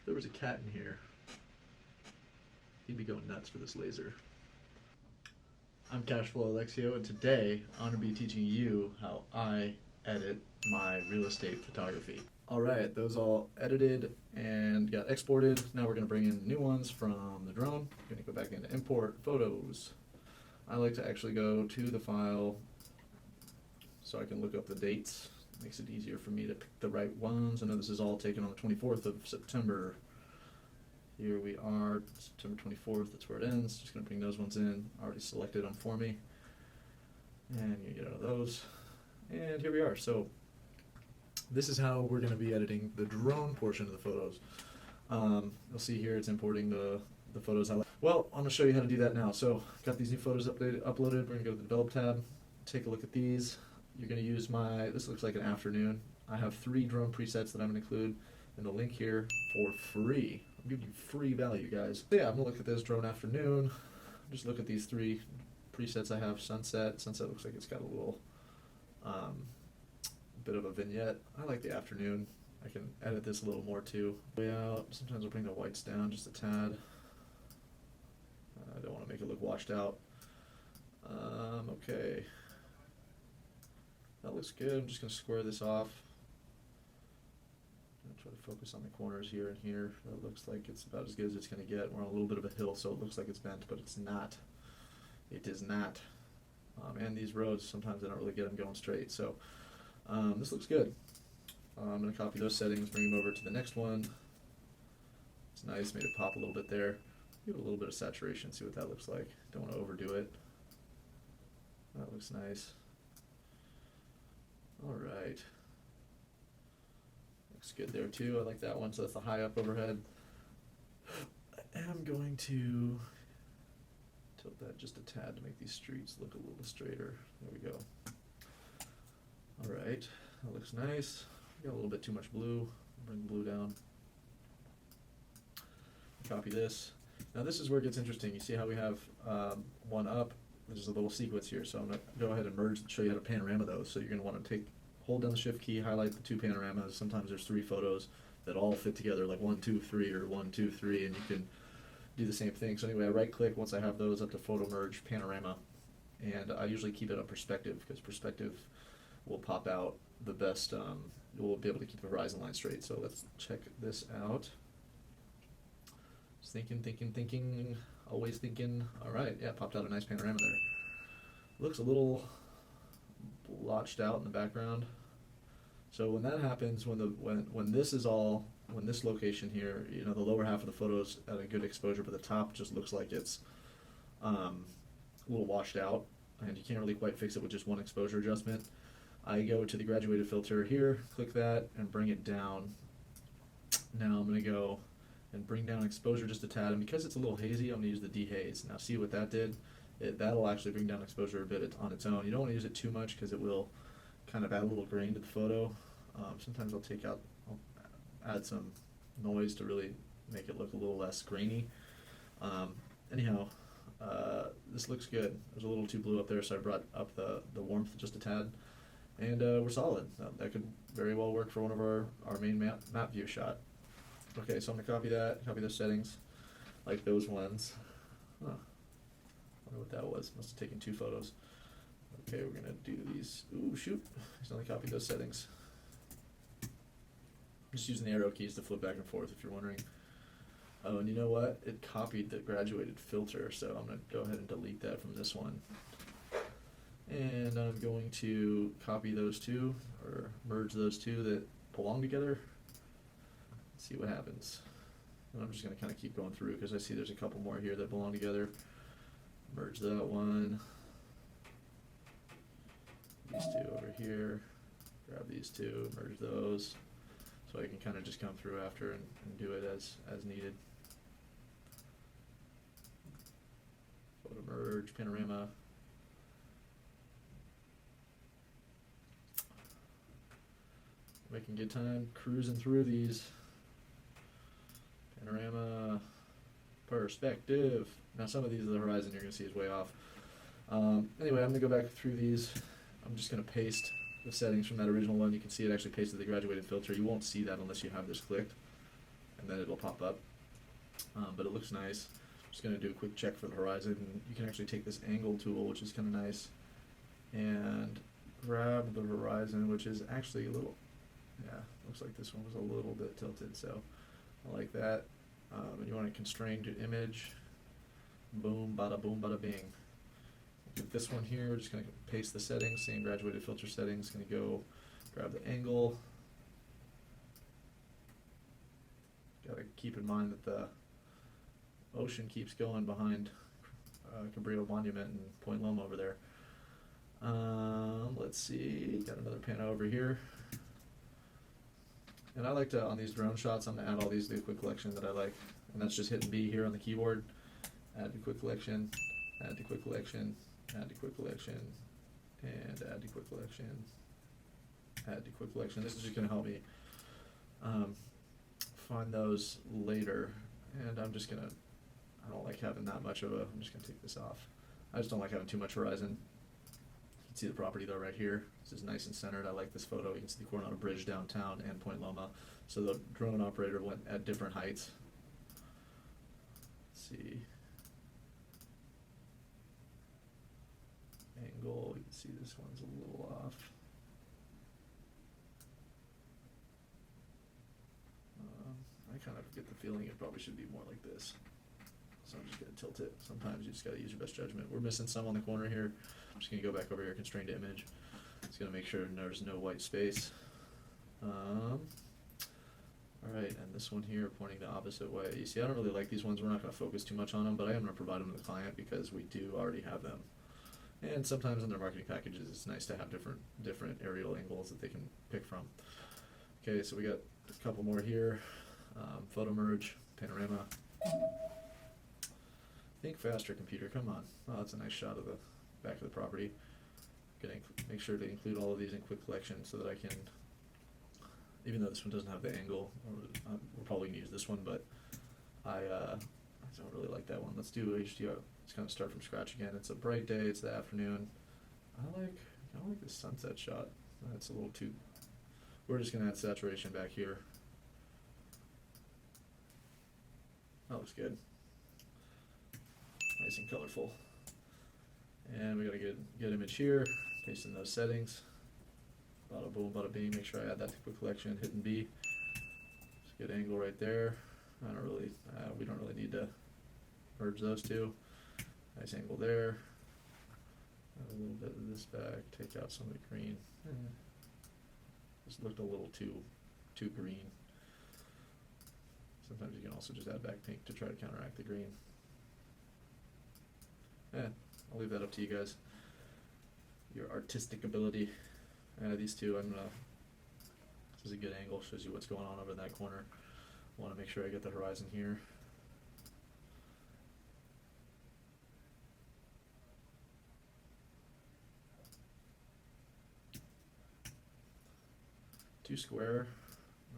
If there was a cat in here, he'd be going nuts for this laser. I'm Cashflow Alexio, and today I'm going to be teaching you how I edit my real estate photography. Alright, those all edited and got exported. Now we're going to bring in new ones from the drone. I'm going to go back into import photos. I like to actually go to the file so I can look up the dates. It makes it easier for me to pick the right ones. I know this is all taken on the 24th of September. Here we are, September 24th, that's where it ends. Just going to bring those ones in. Already selected them for me. And you get out of those. And here we are. So this is how we're going to be editing the drone portion of the photos. You'll see here it's importing the photos. Well, I'm going to show you how to do that now. So got these new photos uploaded. We're going to go to the Develop tab, take a look at these. You're going to use this looks like an afternoon. I have 3 drone presets that I'm going to include in the link here for free. I'm giving you free value, guys. So yeah, I'm going to look at this drone afternoon. Just look at these 3 presets I have. Sunset. Sunset looks like it's got a little bit of a vignette. I like the afternoon. I can edit this a little more too. Way out. Sometimes I'll bring the whites down just a tad. I don't want to make it look washed out. Okay. That looks good. I'm just going to square this off. I'm going to try to focus on the corners here and here. That looks like it's about as good as it's going to get. We're on a little bit of a hill, so it looks like it's bent, but it's not. It is not. And these roads, sometimes I don't really get them going straight. So this looks good. I'm going to copy those settings, bring them over to the next one. It's nice, made it pop a little bit there. Give it a little bit of saturation, see what that looks like. Don't want to overdo it. That looks nice. Alright. Looks good there too. I like that one, so that's the high up overhead. I am going to tilt that just a tad to make these streets look a little straighter. There we go. Alright, that looks nice. Got a little bit too much blue. Bring the blue down. Copy this. Now this is where it gets interesting. You see how we have one up? There's a little sequence here, so I'm going to go ahead and merge and show you how to panorama those. So you're going to want to hold down the shift key, highlight the 2 panoramas. Sometimes there's 3 photos that all fit together, like 1, 2, 3, or 1, 2, 3, and you can do the same thing. So anyway, I right click once I have those up to photo merge panorama, and I usually keep it on perspective because perspective will pop out the best. We'll be able to keep the horizon line straight. So let's check this out. Just thinking, always thinking. All right, yeah, popped out a nice panorama there. Looks a little blotched out in the background. So when that happens, when this location here, you know, the lower half of the photo's at a good exposure, but the top just looks like it's a little washed out, and you can't really quite fix it with just one exposure adjustment. I go to the graduated filter here, click that, and bring it down. Now I'm going to go and bring down exposure just a tad, and because it's a little hazy, I'm going to use the dehaze. Now see what that did? That'll actually bring down exposure a bit on its own. You don't want to use it too much because it will kind of add a little grain to the photo. Sometimes I'll add some noise to really make it look a little less grainy. Anyhow, this looks good. There's a little too blue up there, so I brought up the warmth just a tad. And we're solid. That could very well work for one of our main map view shot. Okay, so I'm going to copy that, copy those settings, like those ones. Huh. I wonder what that was. Must have taken 2 photos. Okay, we're going to do these. Ooh, shoot. Just only copy those settings. I'm just using the arrow keys to flip back and forth if you're wondering. Oh, and you know what? It copied the graduated filter, so I'm going to go ahead and delete that from this one. And I'm going to copy those 2, or merge those 2 that belong together. Let's see what happens. And I'm just going to kind of keep going through because I see there's a couple more here that belong together. Merge that one. These 2 over here. Grab these 2, merge those. So I can kind of just come through after and do it as needed. Photo merge, panorama. Making good time, cruising through these. Panorama, perspective. Now some of these are the horizon you're going to see is way off. Anyway, I'm going to go back through these. I'm just going to paste the settings from that original one. You can see it actually pasted the graduated filter. You won't see that unless you have this clicked. and then it'll pop up. But it looks nice. Just going to do a quick check for the horizon. You can actually take this angle tool, which is kind of nice, and grab the horizon, which is actually a little, yeah, looks like this one was a little bit tilted, so I like that. And you want to constrain to image. Boom, bada bing. Get this one here, we're just going to paste the settings, same graduated filter settings. Going to go grab the angle. Got to keep in mind that the ocean keeps going behind Cabrillo Monument and Point Loma over there. Let's see, got another pano over here. And I like to, on these drone shots, I'm going to add all these to the quick collection that I like. And that's just hitting B here on the keyboard. Add to quick collection, add to quick collection, add to quick collection, and add to quick collection, add to quick collection. This is just going to help me find those later. And I'm just going to, I don't like having that much of a, I'm just going to take this off. I just don't like having too much horizon. You can see the property though right here. This is nice and centered. I like this photo. You can see the Coronado Bridge downtown and Point Loma. So the drone operator went at different heights. Let's see. Angle, you can see this one's a little off. I kind of get the feeling it probably should be more like this. So I'm just going to tilt it. Sometimes you just got to use your best judgment. We're missing some on the corner here. I'm just going to go back over here, constrain to image. It's going to make sure there's no white space. Alright, and this one here pointing the opposite way. You see, I don't really like these ones. We're not going to focus too much on them, but I am going to provide them to the client because we do already have them. And sometimes in their marketing packages, it's nice to have different aerial angles that they can pick from. Okay, so we got a couple more here. Photo merge, panorama. Think faster, computer, come on. Oh, that's a nice shot of the back of the property. Gonna make sure to include all of these in quick collection so that I can, even though this one doesn't have the angle, we're probably gonna use this one, but I don't really like that one. Let's do HDR. Let's kind of start from scratch again. It's a bright day, it's the afternoon. I like this sunset shot. That's a little too, we're just gonna add saturation back here. That looks good. Nice and colorful. And we got a good image here. Paste in those settings. Bada boom, bada bing. Make sure I add that to quick collection. Hitting B. It's a good angle right there. We don't really need to merge those two. Nice angle there. Add a little bit of this back. Take out some of the green. Just looked a little too green. Sometimes you can also just add back pink to try to counteract the green. Yeah, I'll leave that up to you guys. Your artistic ability. These two, this is a good angle, shows you what's going on over in that corner. I want to make sure I get the horizon here. Too square.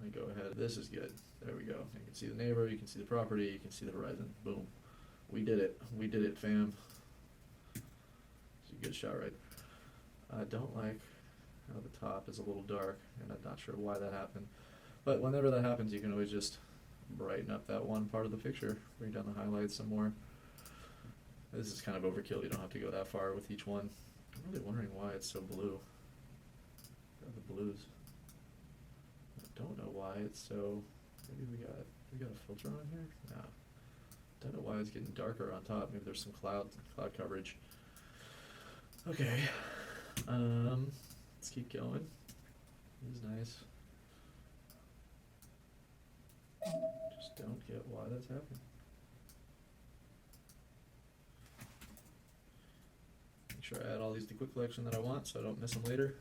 Let me go ahead. This is good. There we go. You can see the neighbor, you can see the property, you can see the horizon. Boom. We did it. We did it, fam. It's a good shot, right? I don't like how the top is a little dark, and I'm not sure why that happened. But whenever that happens, you can always just brighten up that one part of the picture, bring down the highlights some more. This is kind of overkill. You don't have to go that far with each one. I'm really wondering why it's so blue. The blues. I don't know why it's so. Maybe we got a filter on here. No. Don't know why it's getting darker on top. Maybe there's some cloud coverage. Okay. Let's keep going. This is nice. Just don't get why that's happening. Make sure I add all these to quick collection that I want so I don't miss them later.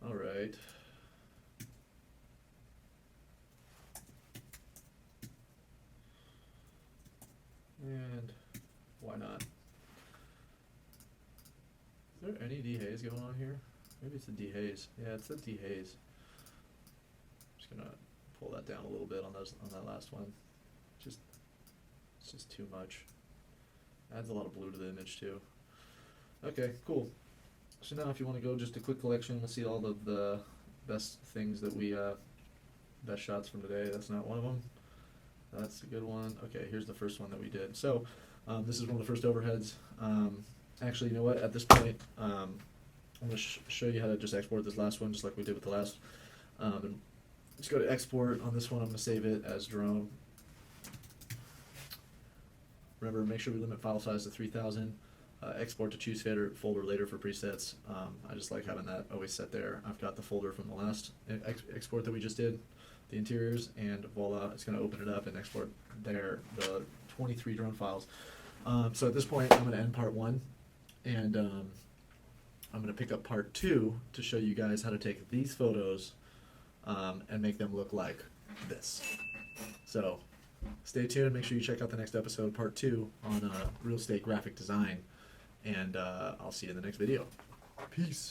All right. And why not? Is there any dehaze going on here? Maybe it's a dehaze. Yeah, it's a dehaze. Just gonna pull that down a little bit on that last one. Just It's just too much. Adds a lot of blue to the image too. Okay, cool. So now if you want to go just a quick collection, we'll see all of the best things that we, best shots from today. That's not one of them. That's a good one. Okay, here's the first one that we did. So this is one of the first overheads. Actually, you know what? At this point, I'm going to show you how to just export this last one, just like we did with the last. Just go to export. On this one, I'm going to save it as drone. Remember, make sure we limit file size to 3000. Export to choose folder later for presets. I just like having that always set there. I've got the folder from the last export that we just did, the interiors, and voila, it's going to open it up and export there the 23 drone files. So at this point, I'm going to end part 1, and I'm going to pick up part 2 to show you guys how to take these photos and make them look like this. So stay tuned. Make sure you check out the next episode, part 2, on real estate graphic design, and I'll see you in the next video. Peace.